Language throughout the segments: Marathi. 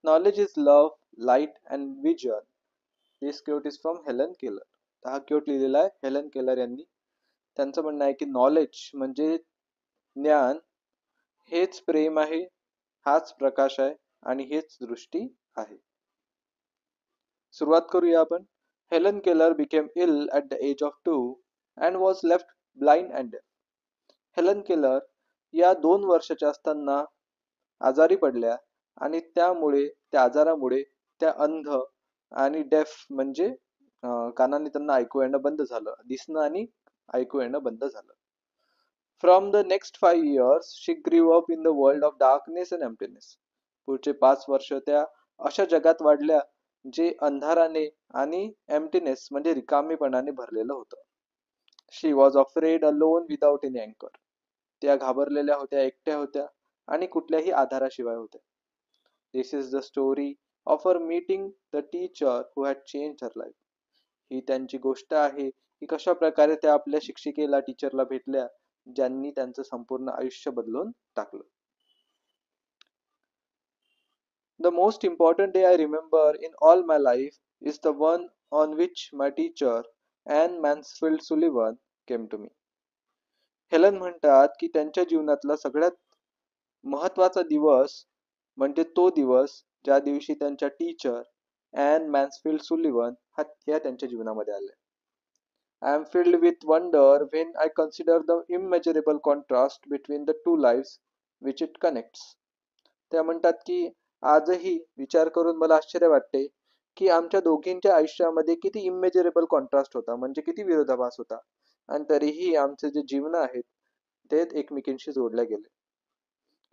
knowledge is love, light and vision. This quote is from Helen Keller. हा quote लिहिलेला आहे हेलन केलर यांनी. त्यांचं म्हणणं आहे की नॉलेज म्हणजे ज्ञान, हेच प्रेम आहे, हाच प्रकाश आहे आणि हेच दृष्टी आहे. सुरुवात करूया आपण. Helen Keller became ill at the age of 2 and was left blind and deaf. Helen Keller या 2 वर्षाच्या असताना आजारी पडल्या आणि त्यामुळे त्या आजारामुळे त्या अंध आणि डेफ म्हणजे कानाने त्यांना ऐकू येणं बंद झालं, दिसणं आणि ऐकू येणं बंद झालं. From the next 5 years she grew up in the world of darkness and emptiness. पुढचे 5 वर्ष त्या अशा जगात वाढल्या जे अंधाराने आणि एम्प्टीनेस म्हणजे रिकामीपणाने भरलेलं होतं. She was afraid alone without any अँकर. त्या घाबरलेल्या होत्या, एकट्या होत्या आणि कुठल्याही आधाराशिवाय होत्या. This is the story of her meeting the teacher who had changed her life. ही त्यांची गोष्ट आहे की कशा प्रकारे त्या आपल्या शिक्षिकेला, टीचरला भेटल्या ज्यांनी त्यांचं संपूर्ण आयुष्य बदलून टाकलं. The most important day I remember in all my life is the one on which my teacher Anne Mansfield Sullivan came to me. Helen म्हणतात की त्यांच्या जीवनातला सगळ्यात महत्वाचा दिवस म्हणजे तो दिवस ज्या दिवशी त्यांच्या टीचर ॲन मॅन्सफिल्ड सुलिव्हन ह्या त्यांच्या जीवनामध्ये आल्या. I am filled with wonder when I consider the immeasurable contrast between the two lives which it connects. त्या म्हणतात की आजही विचार करून मला आश्चर्य वाटते की आमच्या दोघींच्या आयुष्यामध्ये किती इमेजरेबल कॉन्ट्रास्ट होता, म्हणजे किती विरोधाभास होता, आणि तरीही आमचे जे जीवन आहेत ते एकमेकींशी जोडले गेले.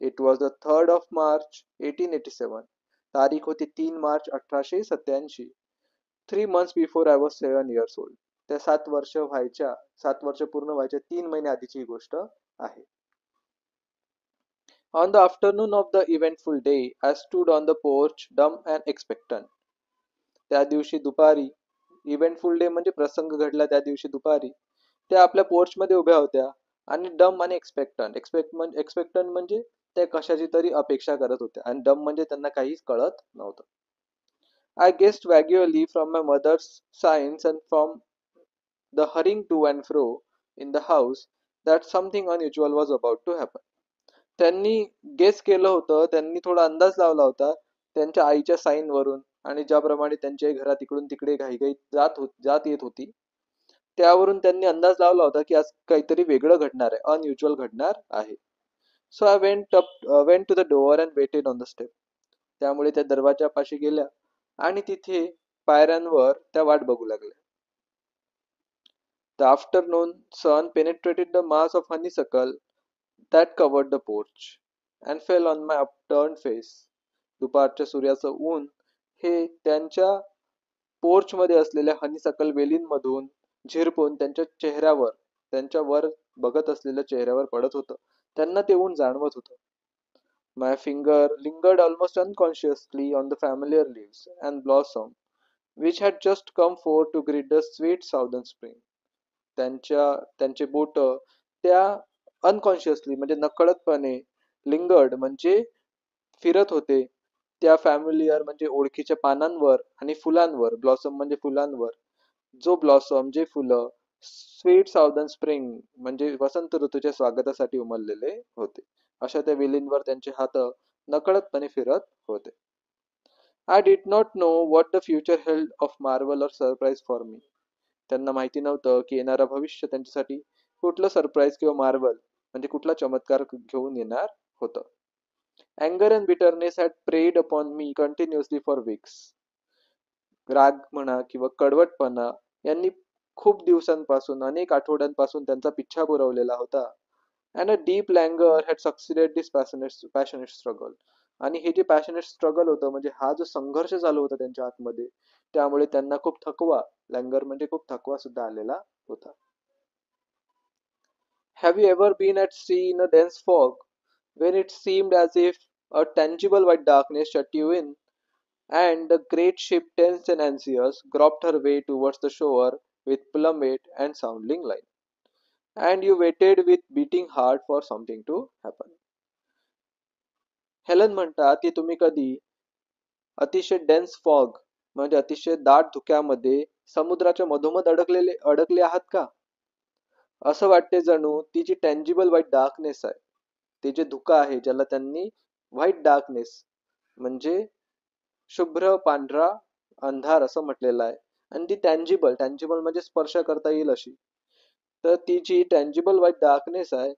It was the 3rd of March 1887. तारीख होती 3 March 1887. 3 months before I was 7 years old. त्या 7 वर्ष पूर्ण व्हायच्या 3 महिने आधीची ही गोष्ट आहे. On the afternoon of the eventful day, I stood on the porch, dumb and expectant. त्या दिवशी दुपारी, इव्हेंटफुल डे म्हणजे प्रसंग घडला त्या दिवशी दुपारी, त्या आपल्या पोर्च मध्ये उभ्या होत्या आणि डम आणि एक्सपेक्टंट म्हणजे त्या कशाची तरी अपेक्षा करत होत्या, आणि डम म्हणजे त्यांना काहीच कळत नव्हतं. I guessed vaguely from my mother's signs and from the hurrying to and fro in the house that something unusual was about to happen. त्यांनी गेस केलं होतं, त्यांनी थोडा अंदाज लावला होता त्यांच्या आईच्या साईन वरून आणि ज्याप्रमाणे त्यांच्या घरात इकडून तिकडे घाईघाई जात येत होती त्यावरून त्यांनी अंदाज लावला होता की आज काहीतरी वेगळं घडणार आहे, अनयुज्युअल घडणार आहे. So I went to the door and waited on the step. त्यामुळे त्या दरवाजापाशी गेल्या आणि तिथे पायऱ्यांवर त्या वाट बघू लागल्या. The afternoon sun penetrated the mass of honeysuckle that covered the porch and fell on my upturned face. दुपारच्या सूर्याचं ऊन हे त्यांच्या पोर्च मध्ये असलेल्या हनीसकल वेलींमधून झिरपून त्यांच्या चेहऱ्यावर, त्यांच्या वर बघत असलेल्या चेहऱ्यावर पडत होतं. त्यांना ते ऊन जाणवत होतं. My finger lingered almost unconsciously on the familiar leaves and blossom which had just come forth to greet the sweet southern spring. त्यांचे बोट त्या अनकॉन्शियसली म्हणजे नकळतपणे, लिंगर्ड म्हणजे फिरत होते त्या फॅमिलियर म्हणजे ओळखीच्या पानांवर आणि फुलांवर, ब्लॉसम म्हणजे फुलांवर, जो ब्लॉसम जे फुलं स्वीट साउदर्न स्प्रिंग म्हणजे वसंत ऋतूच्या स्वागतासाठी उमललेले होते, अशा त्या वेलींवर त्यांचे हात नकळतपणे फिरत होते. I did not know what the future held of Marvel और सरप्राईज फॉर मी. त्यांना माहिती नव्हतं की येणारं भविष्य त्यांच्यासाठी कुठलं सरप्राईज किंवा मार्वल म्हणजे कुठला चमत्कार घेऊन येणार होतं. Anger and bitterness had preyed upon me continuously for weeks. राग म्हणा किंवा कडवटपणा यांनी खूप दिवसांपासून, अनेक आठवड्यांपासून त्यांचा पिच्छा पुरवलेला होता. And a deep languor had succeeded this passionate struggle. आणि हे जे पॅशनेट स्ट्रगल होतं म्हणजे हा जो संघर्ष चालू होता त्यांच्या आतमध्ये, त्यामुळे त्यांना खूप थकवा, लँगर म्हणजे खूप थकवा सुद्धा आलेला होता. Have you ever been at sea in a dense fog when it seemed as if a tangible white darkness shut you in, and the great ship, tense and anxious, groped her way towards the shore with plummet and sounding line, and you waited with beating heart for something to happen? Helen म्हणतात की तुम्ही कधी अतिशय डेन्स फॉग म्हणजे अतिशय दाट धुक्यामध्ये समुद्राच्या मधोमध अडकले आहात का? असं वाटते जणू ती जी टँजिबल व्हाईट डार्कनेस आहे, ते जे धुकं आहे ज्याला त्यांनी व्हाईट डार्कनेस म्हणजे शुभ्र पांढरा अंधार असं म्हटलेलं आहे, आणि ती टँजिबल म्हणजे स्पर्श करता येईल अशी. तर ती जी टँजिबल व्हाईट डार्कनेस आहे,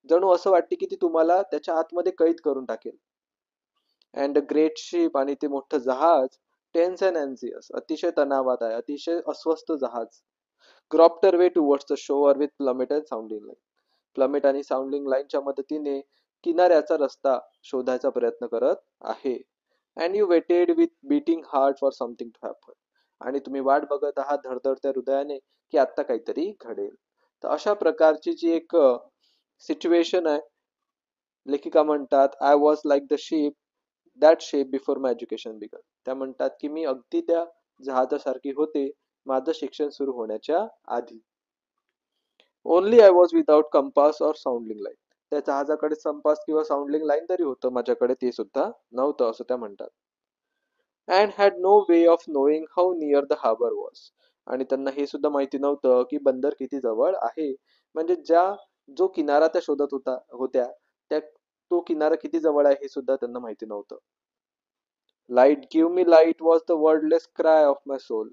जणू असं वाटते की ती तुम्हाला त्याच्या आतमध्ये कैद करून टाकेल. अँड ग्रेट शिप आणि ते मोठं जहाज टेन्स अँड अँझियस अतिशय तणावात आहे, अतिशय अस्वस्थ जहाज. Groped her way towards the shore with plummet and sounding line. Plummet आणि साऊंडिंग लाईनच्या मदतीने किनाऱ्याचा रस्ता शोधायचा प्रयत्न करत आहे. And you waited with beating heart for something to happen. आणि तुम्ही वाट बघत आहात धडधडत्या हृदयाने की आता काहीतरी घडेल. तर अशा प्रकारची जी एक सिच्युएशन आहे, लेखिका म्हणतात I was like the ship that shape before my education began. त्या म्हणतात की मी अगदी त्या जहाजासारखी होते माझं शिक्षण सुरू होण्याच्या आधी. Only I was without compass or sounding line. त्या जहाजाकडे कंपास किंवा साऊंडलिंग लाईन तरी होतं, माझ्याकडे ते सुद्धा नव्हतं असं त्या म्हणतात. And had no way of knowing how near the harbour was. आणि त्यांना हे सुद्धा माहिती नव्हतं की बंदर किती जवळ आहे, म्हणजे जो किनारा त्या शोधत होत्या त्या तो किनारा किती जवळ आहे हे सुद्धा त्यांना माहिती नव्हतं. Light give me light was the wordless cry of my soul.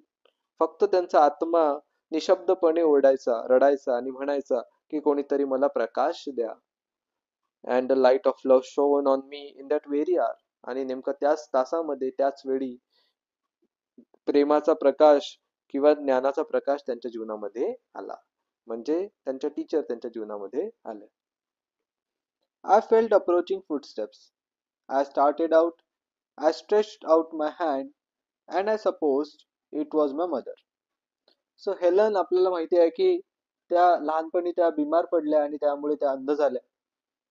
फक्त त्यांचा आत्मा निशब्दपणे ओरडायचा, रडायचा आणि म्हणायचा की कोणीतरी मला प्रकाश द्या. And the light of love shone on me in that very hour. आणि नेमकं त्याच तासामध्ये त्याच वेळी प्रेमाचा प्रकाश किंवा ज्ञानाचा प्रकाश त्यांच्या जीवनामध्ये आला, म्हणजे त्यांच्या टीचर त्यांच्या जीवनामध्ये आले. I felt approaching footsteps. I started out. I stretched out my hand and I supposed it was my mother. So Helen आपल्याला माहिती आहे की त्या लहानपणी त्या बिमार पडल्या आणि त्यामुळे त्या अंध झाल्या.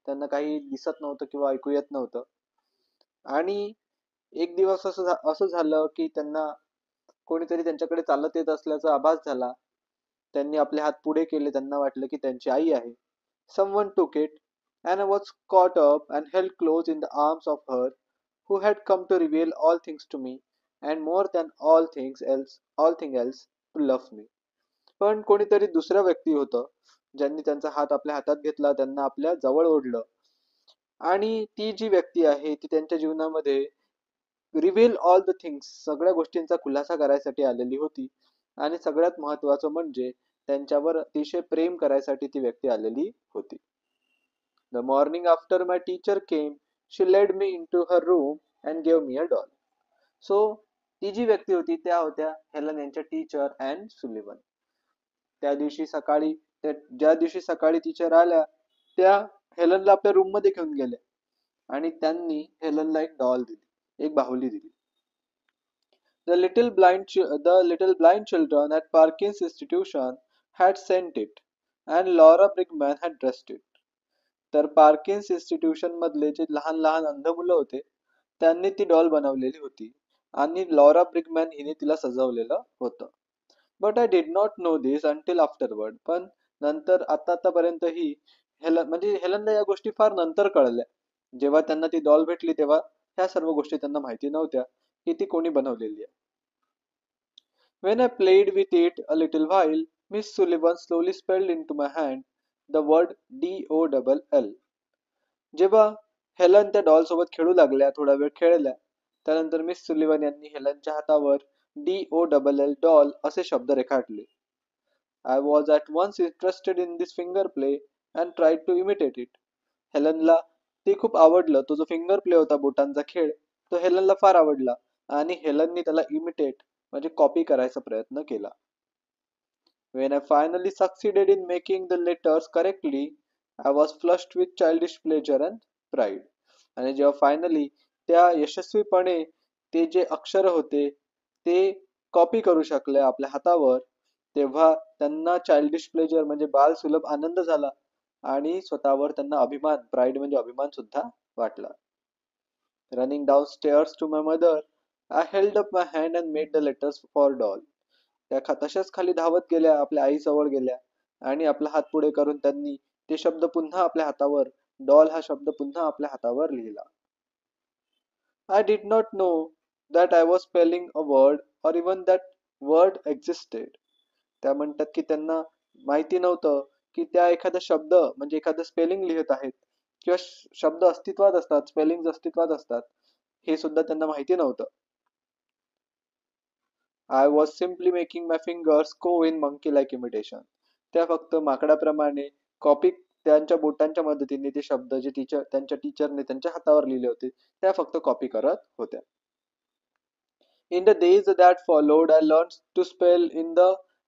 त्यांना काही दिसत नव्हतं किंवा ऐकू येत नव्हतं. आणि एक दिवस असं झालं की त्यांना कोणीतरी त्यांच्याकडे चालत येत असल्याचा आभास झाला. त्यांनी आपले हात पुढे केले, त्यांना वाटलं की त्यांची आई आहे. Someone took it, and I was caught up and held close in the arms of her who had come to reveal all things to me, and more than all thing else, to love me. पण कोणीतरी दुसरा व्यक्ती होतं, ज्यांनी त्यांचा हात आपल्या हातात घेतला, त्यांना आपल्या जवळ ओढलं. आणि ती जी व्यक्ती आहे ती त्यांच्या जीवनामध्ये रिव्हील ऑल द थिंग्स सगळ्या गोष्टींचा खुलासा करायसाठी आलेली होती. आणि सगळ्यात महत्वाचं म्हणजे त्यांच्यावर अतिशय प्रेम करायसाठी ती व्यक्ती आलेली होती. The morning after my teacher came she led me into her room and gave me a doll. So ती जी व्यक्ती होती त्या होत्या हेलन यांच्या टीचर अँड सुलिवन. त्या दिवशी सकाळी ज्या दिवशी सकाळी टीचर आल्या त्या हेलनला आपल्या रूम मध्ये घेऊन गेल्या आणि त्यांनी हेलनला एक डॉल दिली, एक बाहुली दिली. The little blind children at Parkins Institution had sent it, and Laura Brigman had dressed it. तर पार्किन्स इन्स्टिट्यूशन मधले जे लहान लहान अंध मुलं होते त्यांनी ती डॉल बनवलेली होती आणि लॉरा ब्रिगमॅन हिने तिला सजवलेलं होतं. But I did not know this until afterward. पण नंतर आतापर्यंत ही हेलनला या गोष्टी फार नंतर कळल्या. जेव्हा त्यांना ती डॉल भेटली तेव्हा ह्या सर्व गोष्टी त्यांना माहिती नव्हत्या की ती कोणी बनवलेली आहे. When I played with it a little while, Miss Sullivan slowly spelled into my hand the word DOLL. जेव्हा हेलन त्या डॉल सोबत खेळू लागल्या, थोडा वेळ खेळल्या, त्यानंतर मिस सुलिवन यांनी हेलनच्या हातावर DOLL डॉल असे शब्द रेखाटले. I was at once interested in this finger play and tried to imitate it. हेलनला ते खूप आवडलं. तो जो फिंगर प्ले होता, बोटांचा खेळ, तो हेलनला फार आवडला आणि हेलननी त्याला इमिटेट म्हणजे कॉपी करायचा प्रयत्न केला. When I finally succeeded in making the letters correctly, I was flushed with childish pleasure and pride. आणि जेव्हा फायनली त्या यशस्वीपणे ते जे अक्षर होते ते कॉपी करू शकले आपल्या हातावर, तेव्हा त्यांना चाइल्डिश प्लेजर म्हणजे बाल सुलभ आनंद झाला आणि स्वतःवर त्यांना अभिमान, प्राईड म्हणजे अभिमान सुद्धा वाटला. Running downstairs to my mother, I held up my hand and made the letters for doll. त्या तशाच खाली धावत गेल्या, आपल्या आईजवळ गेल्या आणि आपला हात पुढे करून त्यांनी ते शब्द पुन्हा आपल्या हातावर, डॉल हा शब्द पुन्हा आपल्या हातावर लिहिला. I did not know that I was spelling a word or even that word existed. त्या म्हणतात की त्यांना माहिती नव्हतं की त्या एखादा शब्द म्हणजे एखादं स्पेलिंग लिहित आहेत किंवा शब्द अस्तित्वात असतात, स्पेलिंग अस्तित्वात असतात, हे सुद्धा त्यांना माहिती नव्हतं. I was simply making my fingers go in monkey like imitation. त्या फक्त माकडाप्रमाणे कॉपी, त्यांच्या बोटांच्या मदतीने ते शब्द जे त्यांच्या टीचरने त्यांच्या हातावर लिहिले होते त्या फक्त कॉपी करत होत्या. In the days that followed, I learned to spell in the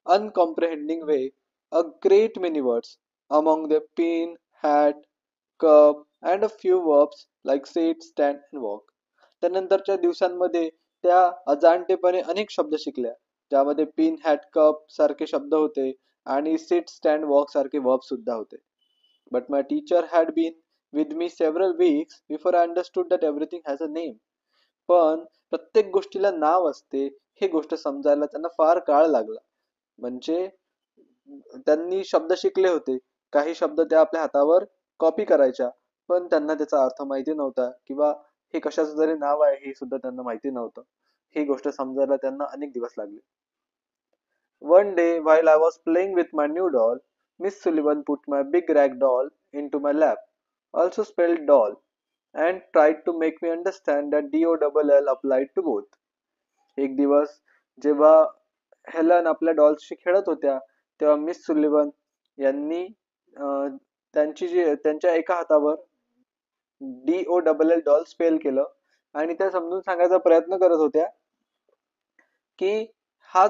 uncomprehending way a great many words, among them pin, hat, cup, and a few verbs like sit, stand, and walk. त्यानंतरच्या दिवसांमध्ये त्या अजाणतेपणे अनेक शब्द शिकल्या, ज्यामध्ये पिन, हॅट, कप सारखे शब्द होते आणि सिट, स्टँड, वॉक सारखे वर्ब सुद्धा होते. But my teacher had been with me several weeks before I understood that everything has a name. पण प्रत्येक गोष्टीला नाव असते ही गोष्ट समजायला त्यांना फार काळ लागला. म्हणजे त्यांनी शब्द शिकले होते, काही शब्द त्या आपल्या हातावर कॉपी करायच्या, पण त्यांना त्याचा अर्थ माहिती नव्हता किंवा हे कशाचं तरी नाव आहे हे सुद्धा त्यांना माहिती नव्हतं. ही गोष्ट समजायला त्यांना अनेक दिवस लागले. One day while I was playing with my new doll, Miss Sullivan put my big rag doll into my lap, also spelled doll, and tried to make me understand that DOLL applied to both. एक दिवस जेव्हा हेलन आपल्या डॉल्सशी खेळत होत्या तेव्हा मिस सुलिवन यांनी त्यांच्या एका हातावर DOLL डॉल स्पेल केलं आणि त्या समजून सांगायचा प्रयत्न करत होत्या की हा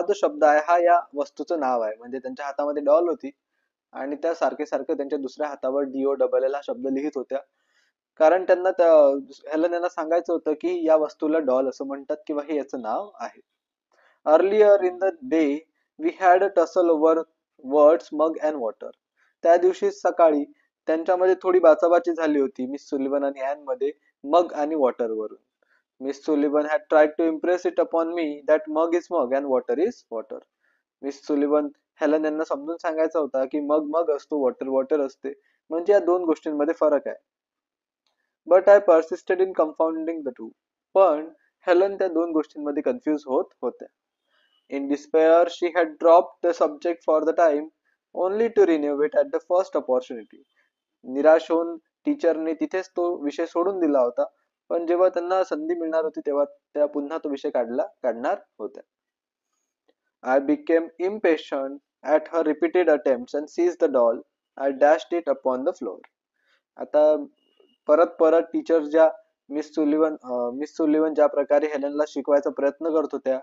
जो शब्द आहे हा या वस्तूचं नाव आहे. म्हणजे त्यांच्या हातामध्ये डॉल होती आणि त्या सारखे सारखे त्यांच्या दुसऱ्या हातावर DOLL हा शब्द लिहित होत्या, कारण त्यांना हेलन यांना सांगायचं होतं की या वस्तूला डॉल असं म्हणतात किंवा हे याचं नाव आहे. Earlier in the day we had a tussle over words mug and water. त्या दिवशी सकाळी त्यांच्यामध्ये थोडी बाचाबाची झाली होती मिस सुलिवन आणि ॲन मध्ये मग आणि वॉटर वरून. Miss Sullivan had tried to impress it upon me that mug is mug and water is water. Miss Sullivan Helen यांना समजून सांगायचा होता की मग मग असतो, वॉटर वॉटर असते, म्हणजे या दोन गोष्टींमध्ये फरक आहे. But I persisted in confounding the two. पण हेलन त्या दोन गोष्टींमध्ये कन्फ्यूज होत होत्या. In despair, she had dropped the subject for the time, only to renew it at the first opportunity. निराश होऊन टीचरने तिथेच तो विषय सोडून दिला होता, पण जेव्हा त्यांना संधी मिळणार होती तेव्हा त्या पुन्हा तो विषय काढणार होत्या. I became impatient at her repeated attempts and seized the doll. I dashed it upon the floor. आता परत परत टीचर ज्या मिस सुलिवन ज्या प्रकारे हेलनला शिकवायचा प्रयत्न करत होत्या,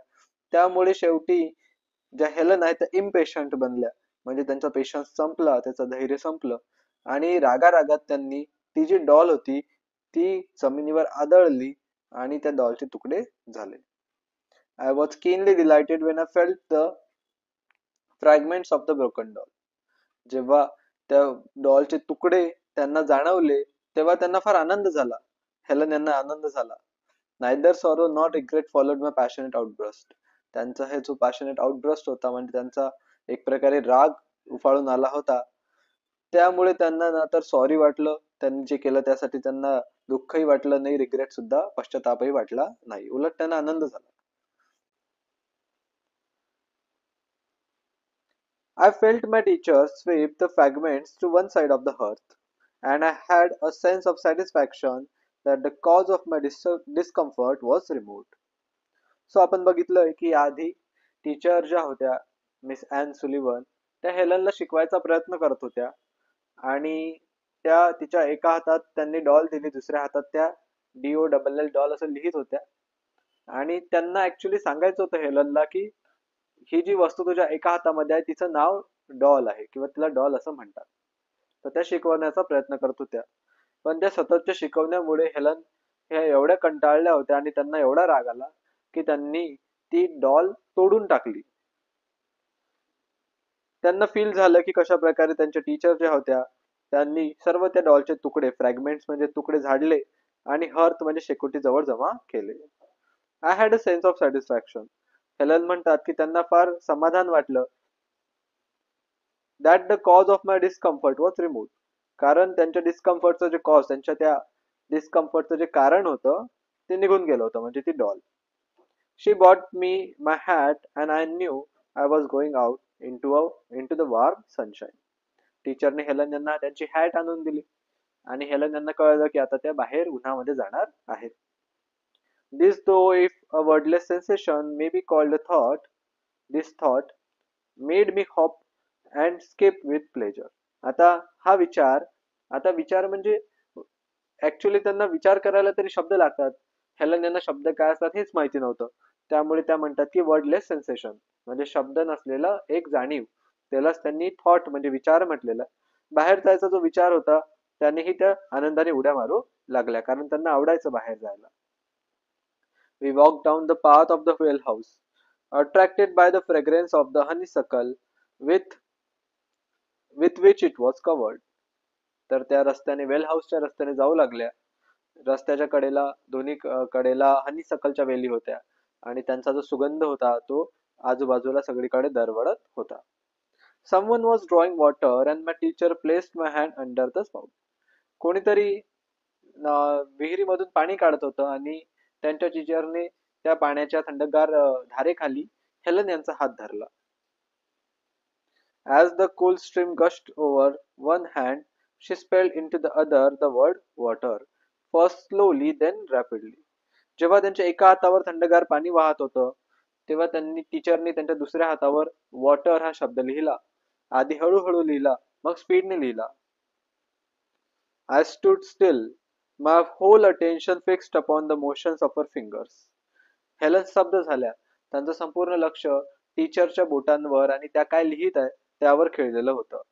त्यामुळे शेवटी ज्या हेलन आहेत त्या इम्पेशंट बनल्या, म्हणजे त्यांचा पेशन्स संपला, त्याचं धैर्य संपलं आणि रागारागात त्यांनी ती जी डॉल होती ती जमिनीवर आदळली आणि त्या डॉलचे तुकडे झाले. I was keenly dilated when I felt the fragments of the broken doll. जेव्हा त्या डॉलचे तुकडे त्यांना जाणवले तेव्हा त्यांना फार आनंद झाला, हेलन यांना आनंद झाला. Neither sorrow not regret followed my passionate outburst. त्यांचा हे जो पॅशनेट आउटब्रस्ट होता म्हणजे त्यांचा एक प्रकारे राग उफाळून आला होता, त्यामुळे त्यांना ना तर सॉरी वाटलं त्यांनी जे केलं त्यासाठी, त्यांना दुःखही वाटलं नाही, रिग्रेट सुद्धा पश्चातापही वाटला नाही, उलट त्यांना आनंद झाला. I felt my teacher sweep the fragments to one side of the hearth, and I had a sense of satisfaction that the cause of my discomfort was removed. So आपण बघितलंय की आधी टीचर ज्या होत्या मिस ॲन सुलिवन त्या हेलनला शिकवायचा प्रयत्न करत होत्या आणि त्या तिच्या एका हातात त्यांनी डॉल दिली, दुसऱ्या हातात त्या DOLL डॉल असं लिहित होत्या आणि त्यांना ऍक्च्युली सांगायचं होतं हेलनला की ही जी वस्तू तुझ्या एका हातामध्ये आहे तिचं नाव डॉल आहे किंवा तिला डॉल असं म्हणतात. तर त्या शिकवण्याचा प्रयत्न करत होत्या, पण त्या सततच्या शिकवण्यामुळे हेलन ह्या एवढ्या कंटाळल्या होत्या आणि त्यांना एवढा राग आला की त्यांनी ती डॉल तोडून टाकली. त्यांना फील झालं की कशा प्रकारे त्यांच्या टीचर ज्या होत्या त्यांनी सर्व त्या डॉलचे तुकडे, फ्रॅगमेंट्स म्हणजे तुकडे झाडले आणि हर्थ म्हणजे शेकोटी जवळ जमा केले. I had a sense of satisfaction. Helen म्हणतात की त्यांना फार समाधान वाटलं. That the cause of my discomfort was remove. कारण त्यांच्या डिस्कम्फर्टचं जे कॉज, त्यांच्या त्या डिस्कम्फर्टचं जे कारण होतं ते निघून गेलं होतं, म्हणजे ती doll. She bought me my hat and I knew I was going out into the warm sunshine. टीचरने हेलन यांना त्यांची हॅट आणून दिली आणि हेलन यांना कळलं की आता त्या बाहेर उन्हामध्ये जाणार आहेत. This, though if a wordless sensation may be called a thought, this thought made me hop and skip with pleasure. आता हा विचार, आता विचार म्हणजे ऍक्च्युली त्यांना विचार करायला तरी शब्द लागतात. हेलन यांना शब्द काय असतात हेच माहिती नव्हतं. त्यामुळे त्या म्हणतात की वर्डलेस सेन्सेशन म्हणजे शब्द नसलेलं एक जाणीव, त्यालाच त्यांनी थॉट म्हणजे विचार म्हटलेला. बाहेर जायचा जो विचार होता त्यानेही त्या आनंदाने उड्या मारू लागल्या, कारण त्यांना आवडायचं बाहेर जायला. We walked down the path of the whale house, attracted by the fragrance of the honeysuckle with which it was covered. तर त्या रस्त्याने वेल हाऊसच्या रस्त्याने जाऊ लागल्या. रस्त्याच्या कडेला दोन्ही कडेला हनीसकलच्या वेली होत्या आणि त्यांचा जो सुगंध होता तो आजूबाजूला सगळीकडे दरवळत होता. Someone was drawing water and my teacher placed my hand under the spout. कोणीतरी विहिरीमधून पाणी काढत होतं आणि त्यांच्या टीचरने त्या पाण्याच्या थंडगार धारेखाली हेलन यांचा हात धरला. As the cool stream gushed over one hand, she spelled into the other the word water, first slowly then rapidly. जेव्हा त्यांच्या एका हातावर थंडगार पाणी वाहत होतं तेव्हा टीचरनी त्यांच्या दुसऱ्या हातावर वॉटर हा शब्द लिहिला. आधी हळूहळू लिहिला, मग स्पीडने लिहिला. I stood still, my whole attention fixed upon the motions of her fingers. Helen स्तब्ध झाल्या. त्यांचं संपूर्ण लक्ष टीचरच्या बोटांवर आणि त्या काय लिहित आहे त्यावर खेळलेलं होतं.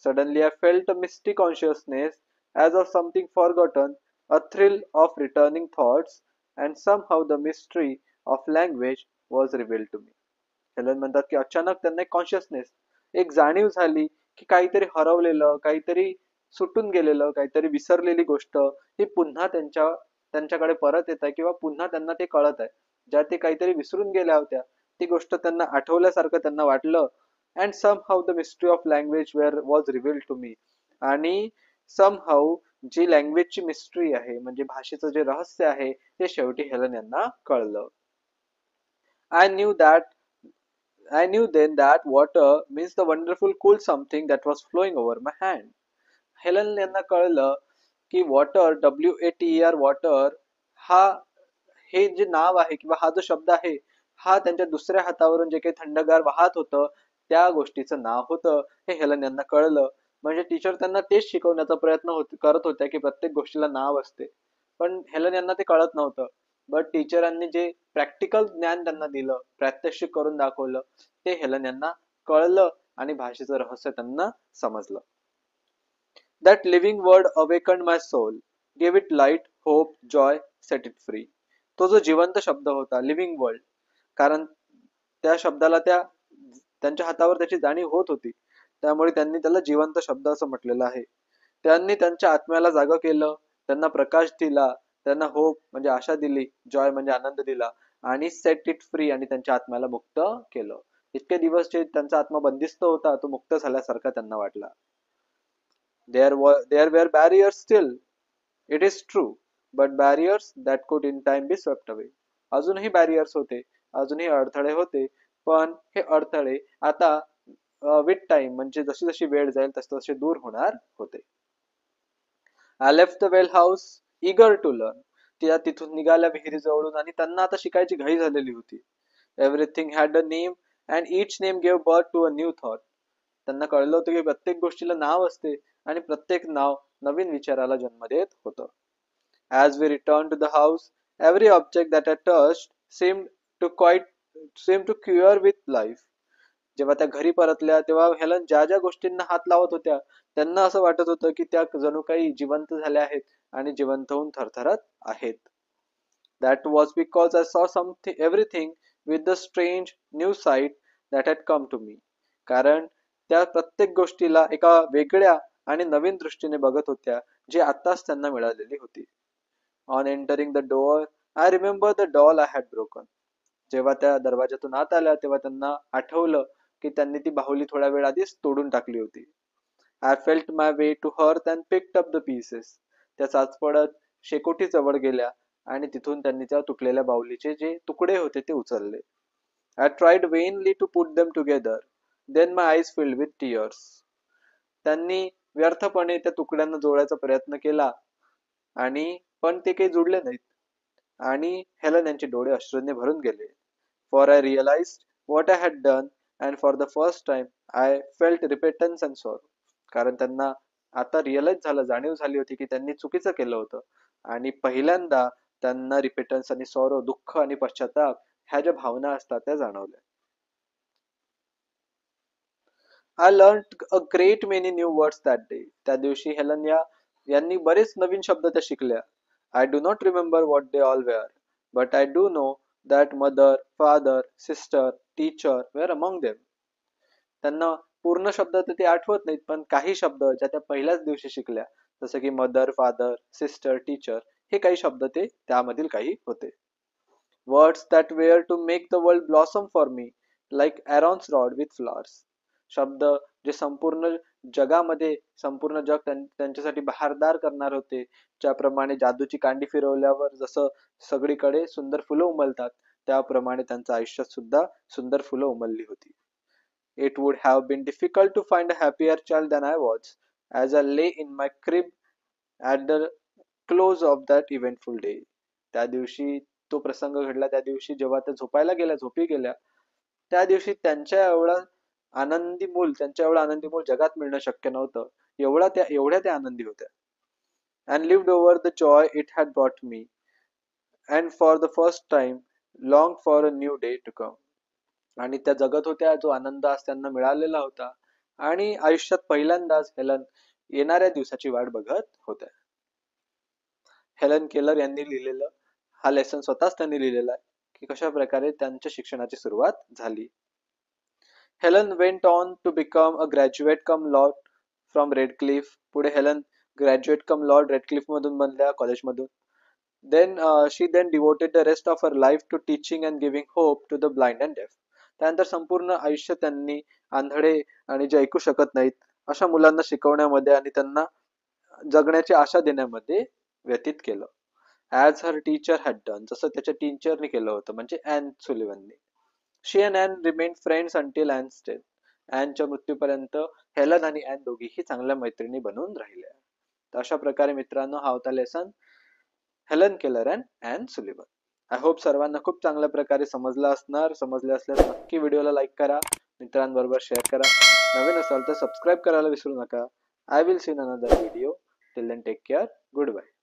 Suddenly I felt a misty consciousness as of something forgotten, a thrill of returning thoughts, and somehow the mystery of language was revealed to me. Helen म्हणतात की अचानक त्यांना एक कॉन्शियसनेस, एक जाणीव झाली की काहीतरी हरवलेलं, काहीतरी सुटून गेलेलं, काहीतरी विसरलेली गोष्ट ही पुन्हा त्यांच्याकडे परत येत आहे किंवा पुन्हा त्यांना ते कळत आहे. ज्या ते काहीतरी विसरून गेल्या होत्या ती गोष्ट त्यांना आठवल्यासारखं त्यांना वाटलं. And somehow the mystery of language was revealed to me. आणि समहाऊ जी लँग्वेजची मिस्ट्री आहे म्हणजे भाषेचं जे रहस्य आहे ते शेवटी हेलन यांना कळलं. I knew that I knew then that water means the wonderful cool something that was flowing over my hand. Helen यांना कळलं की वॉटर, WATER वॉटर, हा हे जे नाव आहे किंवा हा जो शब्द आहे हा त्यांच्या दुसऱ्या हातावरून जे काही थंडगार वाहत होतं त्या गोष्टीचं नाव होतं हे हेलन यांना कळलं. म्हणजे टीचर त्यांना तेच शिकवण्याचा प्रयत्न करत होत्या की प्रत्येक गोष्टीला नाव असते, पण हेलन यांना ते कळत नव्हतं. बट टीचरांनी जे प्रॅक्टिकल ज्ञान त्यांना दिलं, प्रात्यक्षिक करून दाखवलं, ते हेलन यांना कळलं आणि भाषेचं रहस्य त्यांना समजलं. That living word awakened my soul, gave it light, hope, joy, set it free. तो जो जिवंत शब्द होता, लिव्हिंग वर्ल्ड, कारण त्या शब्दाला त्यांच्या हातावर त्याची जाणीव होत होती, त्यामुळे त्यांनी त्याला जिवंत शब्द असं म्हटलेलं आहे. त्यांनी त्यांच्या आत्म्याला जागं केलं, त्यांना प्रकाश दिला, त्यांना होप म्हणजे आशा दिली, जॉय म्हणजे आनंद दिला आणि सेट इट फ्री आणि त्यांच्या आत्म्याला मुक्त केलं. इतके दिवस जे त्यांचा आत्मा बंदिस्त होता तो मुक्त झाल्यासारखा त्यांना वाटला. There were barriers still, it is true, but barriers that could in time be swept away. अजूनही बॅरियर्स होते, अजूनही अडथळे होते, पण हे अडथळे आता विथ टाइम म्हणजे जशी जशी वेळ जाईल तसे तसे दूर होणार होते. I left the well house eager to learn. त्या तिथून निघाल्या विहिरीजवळून आणि त्यांना आता शिकायची घाई झालेली होती. Everything had a name and each name gave birth to a new thought. त्यांना कळलं होतं की प्रत्येक गोष्टीला नाव असते आणि प्रत्येक नाव नवीन विचाराला जन्म देत होतं. As we returned to the house, every object that I touched seemed to cure with life. जेव्हा त्या घरी परतल्या तेव्हा हेलन ज्या ज्या गोष्टींना हात लावत होत्या त्यांना असं वाटत होतं की त्या जणू काही जिवंत झाल्या आहेत आणि जिवंत होऊन थरथरत आहेत. That was because I saw everything with the strange new sight that had come to me. कारण त्या प्रत्येक गोष्टीला एका वेगळ्या आणि नवीन दृष्टीने बघत होत्या जी आत्ताच त्यांना मिळालेली होती. On entering the door, I remember the doll I had broken. जेव्हा त्या दरवाजातून आत आल्या तेव्हा त्यांना आठवलं की त्यांनी ती बाहुली थोड्या वेळ आधीच तोडून टाकली होती. I felt my way to hearth and picked up the pieces. त्या चाचपडत शेकोटी जवळ गेल्या आणि तिथून त्यांनी त्या तुटलेल्या बाहुलीचे जे तुकडे होते ते उचलले. I tried vainly to put them together. Then my eyes filled with tears. त्यांनी व्यर्थपणे त्या तुकड्यांना जोडायचा प्रयत्न केला आणि पण ते काही जुळले नाहीत आणि हेलन यांचे डोळे अश्रूंनी भरून गेले. For I realized what I had done and for the first time I felt repentance and sorrow. कारण त्यांना आता रिअलाइज झालं, जाणीव झाली होती की त्यांनी चुकीचं केलं होतं आणि पहिल्यांदा त्यांना रिपेटन्स आणि सॉरो, दुःख आणि पश्चाताप ह्या ज्या भावना असतात त्या जाणवल्या. I learned a great many new words that day. त्या दिवशी हेलन यांनी बरेच नवीन शब्द त्या शिकल्या. I do not remember what they all were, but I do know that mother, father, sister, teacher were among them. त्यांना पूर्ण शब्द तर ते आठवत नाहीत, पण काही शब्द ज्या त्या पहिल्याच दिवशी शिकल्या, जसं की मदर, फादर, सिस्टर, टीचर, हे काही शब्द ते त्यामधील काही होते. Words that were to make the world blossom for me, like Aaron's rod with flowers. शब्द जे संपूर्ण जगामध्ये संपूर्ण जग त्यांच्यासाठी बहारदार करणार होते, ज्याप्रमाणे जादूची कांडी फिरवल्यावर जसं सगळीकडे सुंदर फुलं उमलतात, त्याप्रमाणे त्यांच्या आयुष्यात सुद्धा सुंदर फुलं उमलली होती. It would have been difficult to find a happier child than I was, as I lay in my crib at the close of that eventful day. त्या दिवशी तो प्रसंग घडला, त्या दिवशी जेव्हा त्या झोपायला गेल्या, झोपी गेल्या, त्या दिवशी त्यांच्या एवढं आनंदी मूल जगात मिळणं शक्य नव्हतं. एवढ्या त्या आनंदी होत्या. And lived over the joy it had brought me, and for the first time longed for a new day to come. आणि त्या जगत होत्या, जो आनंद आज त्यांना मिळालेला होता आणि आयुष्यात पहिल्यांदाच हेलन येणाऱ्या दिवसाची वाट बघत होत्या. हेलन केलर यांनी लिहिलेलं हा लेसन स्वतःच त्यांनी लिहिलेला आहे की कशा प्रकारे त्यांच्या शिक्षणाची सुरुवात झाली. Helen went on to become a graduate cum laude from Radcliffe. पुढे Helen graduate cum laude Radcliffe मधून बनल्या, कॉलेजमधून. Then she devoted the rest of her life to teaching and giving hope to the blind and deaf. त्यानंतर संपूर्ण आयुष्य त्यांनी आंधळे आणि जे ऐकू शकत नाहीत अशा मुलांना शिकवण्यामध्ये आणि त्यांना जगण्याची आशा देण्यामध्ये व्यतीत केलं. As her teacher had done, जसं त्याच्या टीचरने केलं होतं, म्हणजे ॲन सुलिव्हनने. She and Anne remain friends until Anne's death. ॲनच्या मृत्यूपर्यंत हेलन आणि ॲन दोघीही चांगल्या मैत्रिणी बनून राहिल्या. तर अशा प्रकारे मित्रांनो हा होता lesson Helen Keller and Anne Sullivan. I hope सर्वांना खूप चांगल्या प्रकारे समजलं असणार. समजले असल्यास नक्की व्हिडिओला लाईक करा, मित्रांबरोबर शेअर करा. नवीन असाल तर सबस्क्राईब करायला विसरू नका. I will see in another video. Till then take care. Good bye.